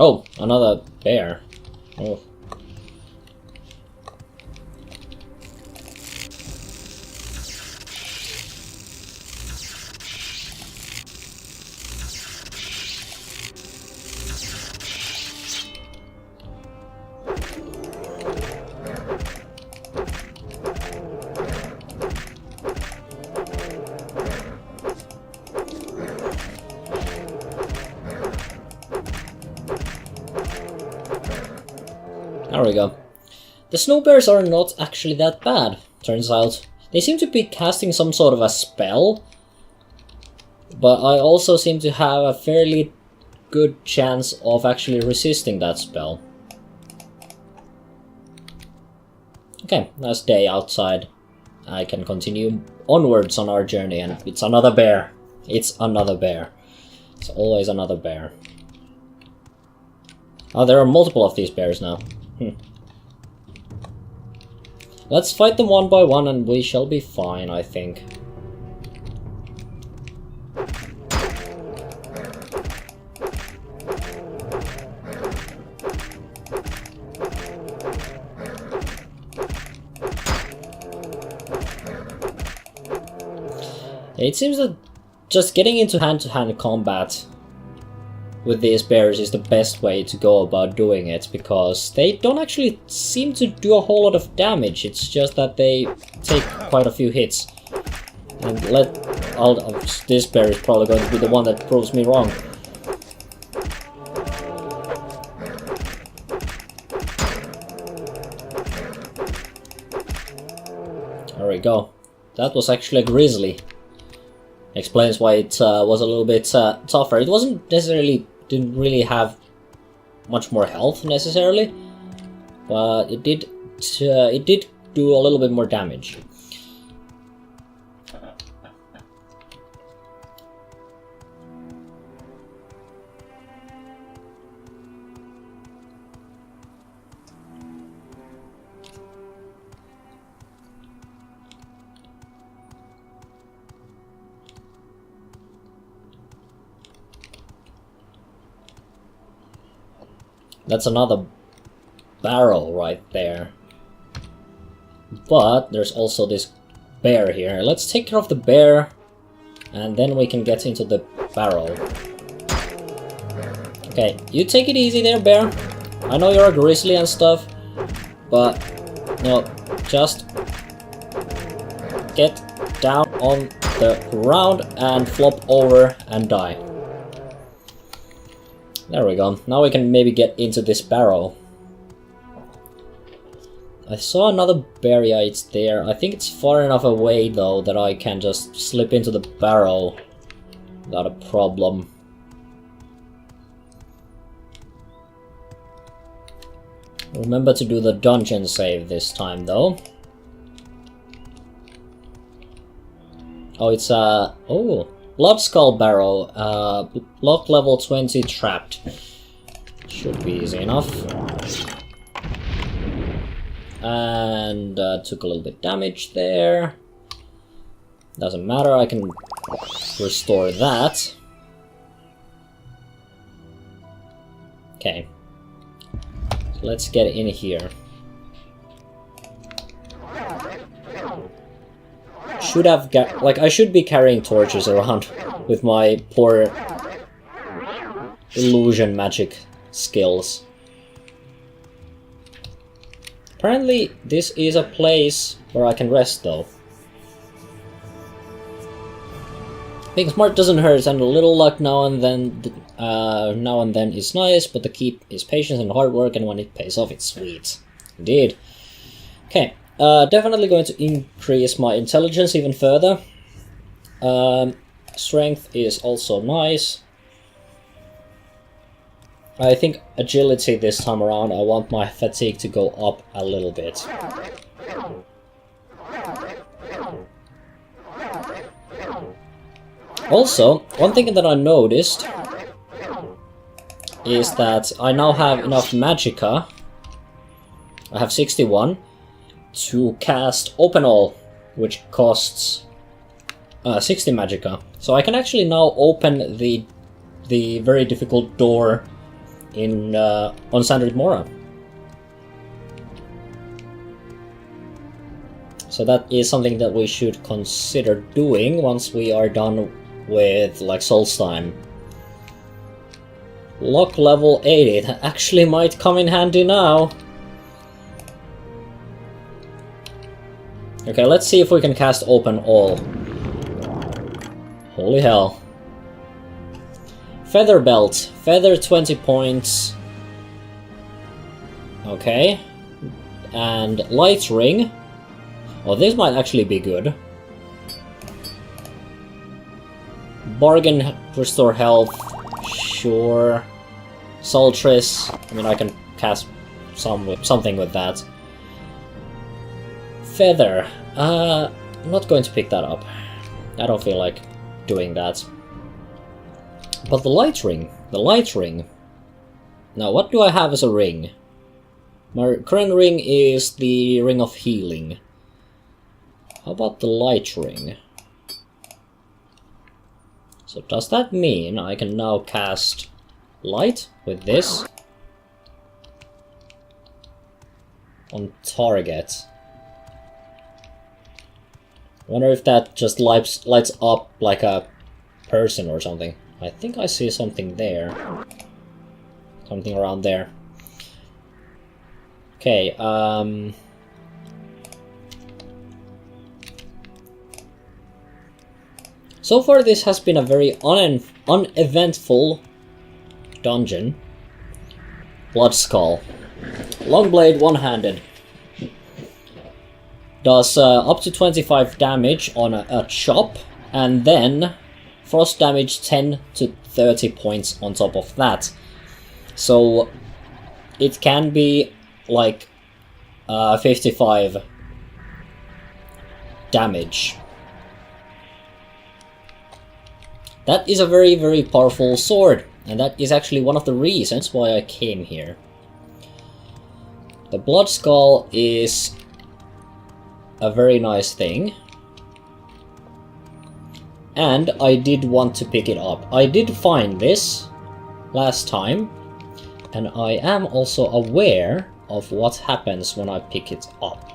Oh, another bear. Oh. There we go. The snow bears are not actually that bad, turns out. They seem to be casting some sort of a spell, but I also seem to have a fairly good chance of actually resisting that spell. Okay, nice day outside. I can continue onwards on our journey, and it's another bear. It's another bear. It's always another bear. Oh, there are multiple of these bears now. Let's fight them one by one and we shall be fine, I think. It seems that just getting into hand-to-hand combat with these bears is the best way to go about doing it, because they don't actually seem to do a whole lot of damage. It's just that they take quite a few hits. And this bear is probably going to be the one that proves me wrong. There we go. That was actually a grizzly. Explains why it was a little bit tougher. It didn't really have much more health necessarily, but it did do a little bit more damage. That's another barrel right there. But there's also this bear here. Let's take care of the bear, and then we can get into the barrel. Okay, you take it easy there, bear. I know you're a grizzly and stuff, but no, just get down on the ground and flop over and die. There we go. Now we can maybe get into this barrel. I saw another bear, yeah, it's there. I think it's far enough away though that I can just slip into the barrel without a problem. Remember to do the dungeon save this time though. Oh, it's a... oh! Blood Skull Barrel, block level 20 trapped. Should be easy enough. And took a little bit damage there. Doesn't matter, I can restore that. Okay. So let's get in here. Should have I should be carrying torches around with my poor illusion magic skills. Apparently this is a place where I can rest though. Being smart doesn't hurt, and a little luck now and then is nice, but the key is patience and hard work, and when it pays off it's sweet. Indeed. Okay. Definitely going to increase my intelligence even further. Strength is also nice. I think agility this time around, I want my fatigue to go up a little bit. Also, one thing that I noticed is that I now have enough magicka. I have 61. To cast Open All, which costs 60 magicka. So I can actually now open the very difficult door in on Sandrid Mora. So that is something that we should consider doing once we are done with like Solstheim. Lock level 80, that actually might come in handy now. Okay, let's see if we can cast Open All. Holy hell. Feather Belt, Feather 20 points. Okay. And Light Ring. Oh, this might actually be good. Bargain, Restore Health. Sure. Sultris. I mean, I can cast something with that. Feather. I'm not going to pick that up. I don't feel like doing that. But the Light Ring. The Light Ring. Now, what do I have as a ring? My current ring is the Ring of Healing. How about the Light Ring? So does that mean I can now cast Light with this on target? I wonder if that just lights up like a person or something. I think I see something there. Something around there. Okay, so far this has been a very uneventful dungeon. Blood Skull. Long blade, one-handed. Does up to 25 damage on a chop, and then frost damage 10 to 30 points on top of that. So it can be like 55 damage. That is a very, very powerful sword, and that is actually one of the reasons why I came here. The Blood Skull is a very nice thing, and I did want to pick it up. I did find this last time, and I am also aware of what happens when I pick it up.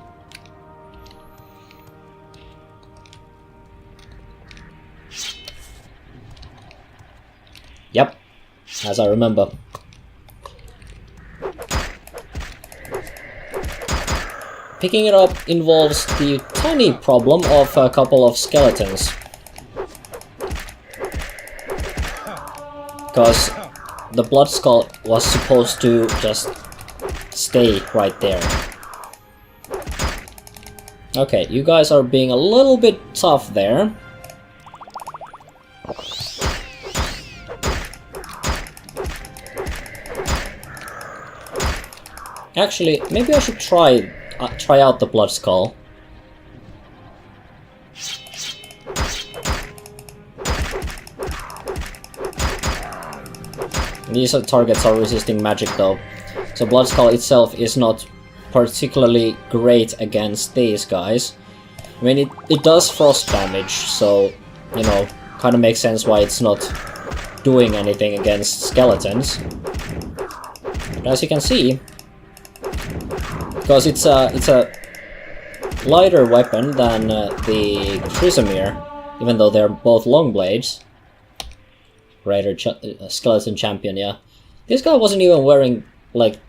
Yep, as I remember. Picking it up involves the tiny problem of a couple of skeletons. Because the Blood Skull was supposed to just stay right there. Okay, you guys are being a little bit tough there. Actually, maybe I should try out the Blood Skull. These targets are resisting magic though, so Blood Skull itself is not particularly great against these guys. I mean, it does frost damage, so, you know, kind of makes sense why it's not doing anything against skeletons. But as you can see, because it's a lighter weapon than the Chrysamere, even though they're both long blades. Raider Skeleton Champion, yeah. This guy wasn't even wearing, like...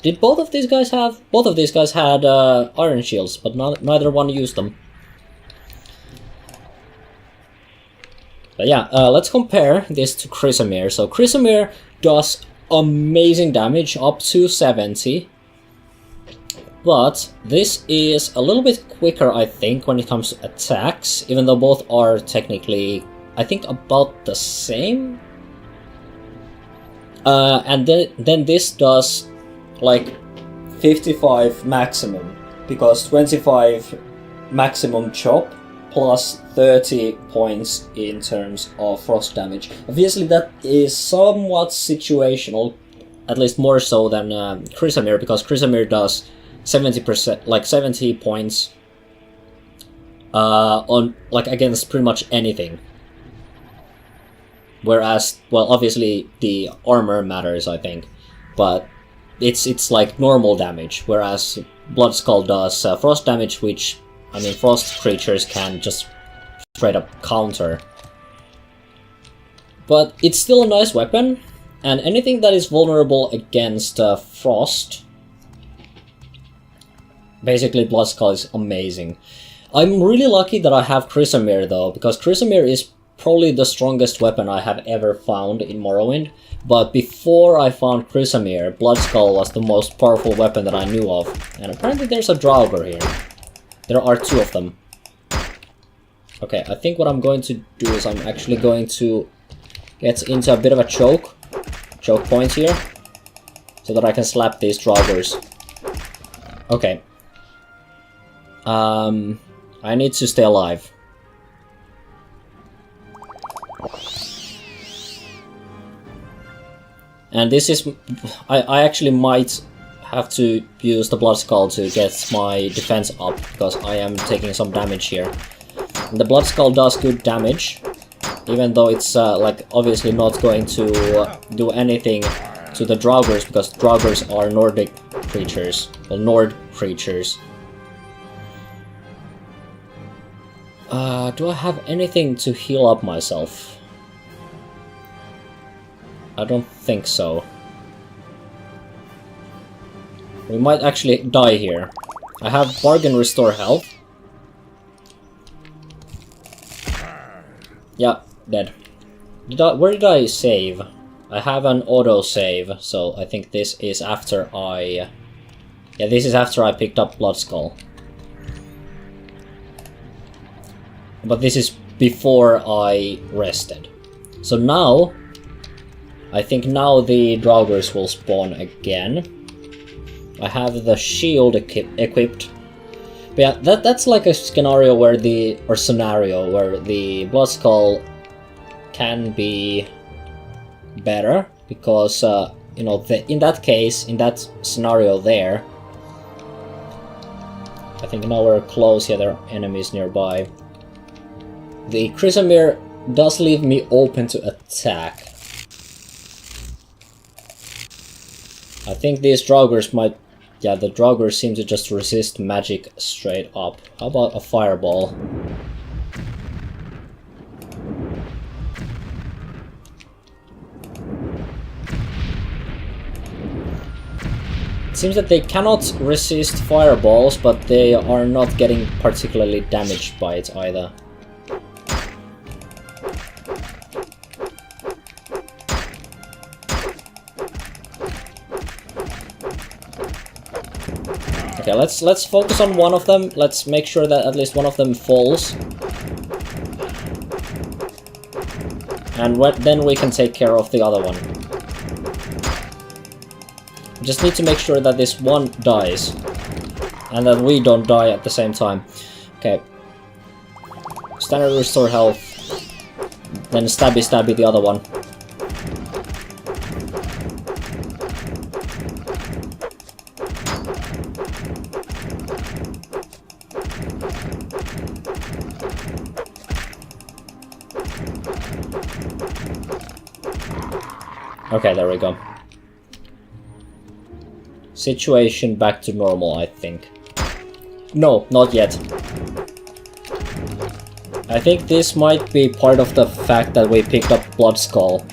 Did both of these guys have... Both of these guys had iron shields, but neither one used them. But yeah, let's compare this to Chrysamere. So Chrysamere does amazing damage, up to 70. But this is a little bit quicker, I think, when it comes to attacks, even though both are technically, I think, about the same. And then this does like 55 maximum, because 25 maximum chop plus 30 points in terms of frost damage. Obviously that is somewhat situational, at least more so than Chrysamere, because Chrysamere does 70%, like 70 points on, like, against pretty much anything. Whereas, well, obviously the armor matters, I think, but it's like normal damage, whereas Blood Skull does frost damage, which, I mean, frost creatures can just straight up counter. But it's still a nice weapon, and anything that is vulnerable against frost, basically Blood Skull is amazing. I'm really lucky that I have Chrysamere though, because Chrysamere is probably the strongest weapon I have ever found in Morrowind, but before I found Chrysamere, Blood Skull was the most powerful weapon that I knew of, and apparently there's a Draugr here. There are 2 of them. Okay, I think what I'm going to do is I'm actually going to get into a bit of a choke point here, so that I can slap these Draugrs. Okay. I need to stay alive. And this is... I actually might have to use the Blood Skull to get my defense up, because I am taking some damage here. And the Blood Skull does good damage, even though it's like obviously not going to do anything to the Draugrs, because Draugrs are Nordic creatures, well, Nord creatures. Do I have anything to heal up myself? I don't think so. We might actually die here. I have Bargain Restore Health. Yeah, dead. Where did I save? I have an auto save, so I think this is after I... Yeah, this is after I picked up Blood Skull. But this is before I rested. So now, I think now the Draugrs will spawn again. I have the shield equipped. But yeah, that's like a scenario where the Blood Skull can be better, because you know, in that case, in that scenario there, I think now we're close. Yeah, there are enemies nearby. The Chrysamere does leave me open to attack. I think these Draugrs might... Yeah, the Draugrs seem to just resist magic straight up. How about a fireball? It seems that they cannot resist fireballs, but they are not getting particularly damaged by it either. Okay, let's focus on one of them. Let's make sure that at least one of them falls. And then we can take care of the other one. Just need to make sure that this one dies. And that we don't die at the same time. Okay. Standard restore health. Then stabby the other one. Okay, there we go. Situation back to normal, I think. No, not yet. I think this might be part of the fact that we picked up Blood Skull.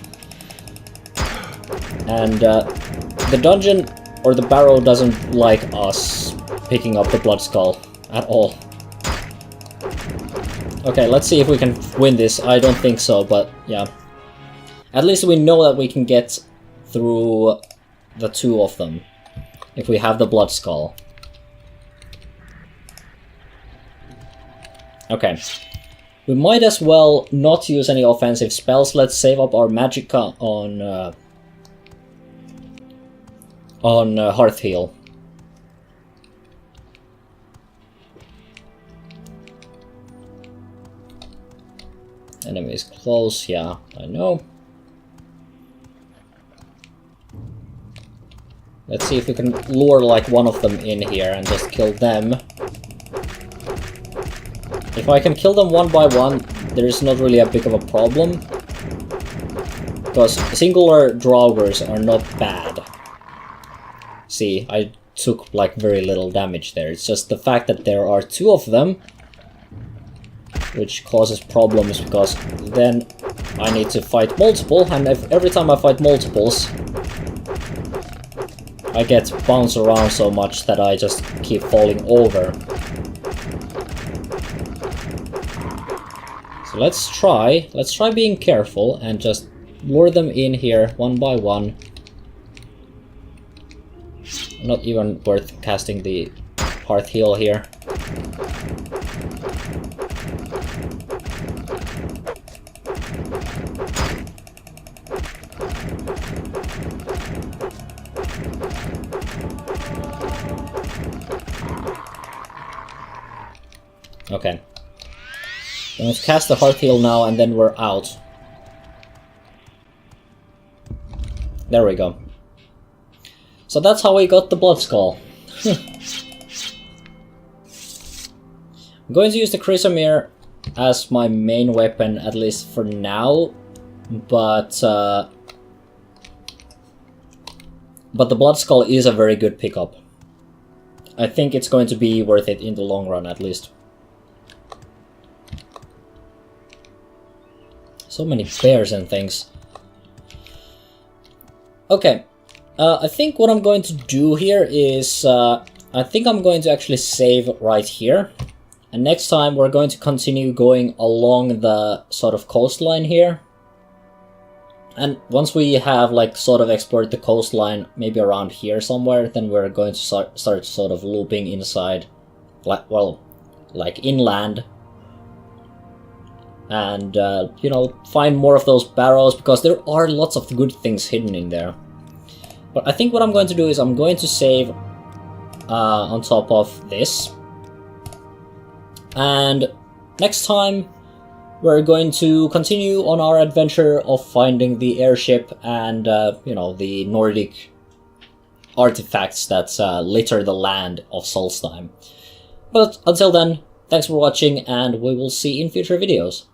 And the dungeon or the barrow doesn't like us picking up the Blood Skull at all. Okay, let's see if we can win this. I don't think so, but yeah. At least we know that we can get through the 2 of them if we have the Blood Skull. Okay. We might as well not use any offensive spells. Let's save up our magicka on Hearth Heal. Enemy is close, yeah, I know. Let's see if we can lure like one of them in here and just kill them. If I can kill them one by one, there is not really a big of a problem. Because singular draugrs are not bad. See, I took like very little damage there. It's just the fact that there are 2 of them, which causes problems, because then I need to fight multiple, and every time I fight multiples, I get bounced around so much that I just keep falling over. So let's try being careful and just lure them in here one by one. Not even worth casting the Hearth Heal here. Okay. Let's cast the Hearth Heal now, and then we're out. There we go. So that's how we got the Blood Skull. I'm going to use the Chrysamere as my main weapon, at least for now, but the Blood Skull is a very good pickup. I think it's going to be worth it in the long run, at least. So many bears and things. Okay. I think what I'm going to do here is, I think I'm going to actually save right here. And next time we're going to continue going along the sort of coastline here. And once we have like sort of explored the coastline, maybe around here somewhere, then we're going to start sort of looping inside, like inland. And, you know, find more of those barrows, because there are lots of good things hidden in there. But I think what I'm going to do is I'm going to save on top of this. And next time we're going to continue on our adventure of finding the airship and, you know, the Nordic artifacts that litter the land of Solstheim. But until then, thanks for watching, and we will see in future videos.